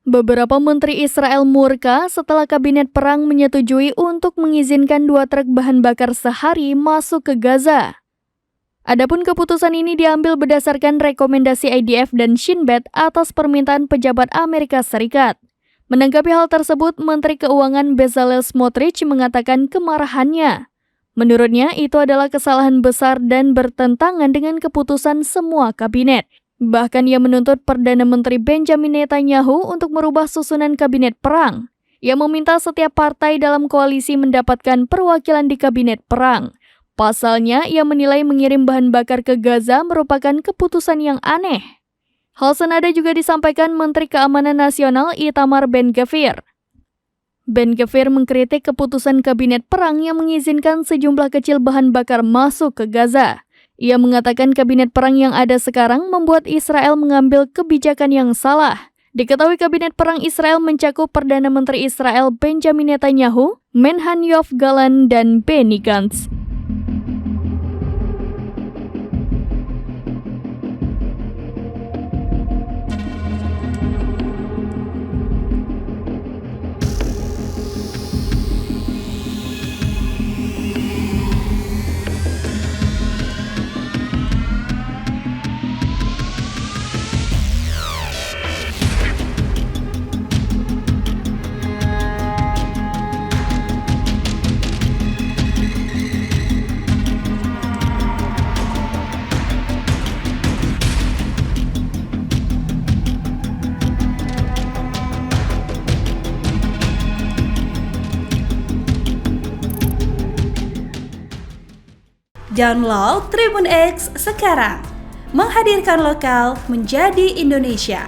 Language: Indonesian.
Beberapa menteri Israel murka setelah kabinet perang menyetujui untuk mengizinkan 2 truk bahan bakar sehari masuk ke Gaza. Adapun keputusan ini diambil berdasarkan rekomendasi IDF dan Shin Bet atas permintaan pejabat Amerika Serikat. Menanggapi hal tersebut, Menteri Keuangan Bezalel Smotrich mengatakan kemarahannya. Menurutnya, itu adalah kesalahan besar dan bertentangan dengan keputusan semua kabinet. Bahkan ia menuntut Perdana Menteri Benjamin Netanyahu untuk merubah susunan kabinet perang. Ia meminta setiap partai dalam koalisi mendapatkan perwakilan di kabinet perang. Pasalnya, ia menilai mengirim bahan bakar ke Gaza merupakan keputusan yang aneh. Hal senada juga disampaikan Menteri Keamanan Nasional Itamar Ben-Gvir. Ben-Gvir mengkritik keputusan kabinet perang yang mengizinkan sejumlah kecil bahan bakar masuk ke Gaza. Ia mengatakan kabinet perang yang ada sekarang membuat Israel mengambil kebijakan yang salah. Diketahui kabinet perang Israel mencakup Perdana Menteri Israel Benjamin Netanyahu, Menhan Yoav Gallant, dan Benny Gantz. Download Tribun X sekarang, menghadirkan lokal menjadi Indonesia.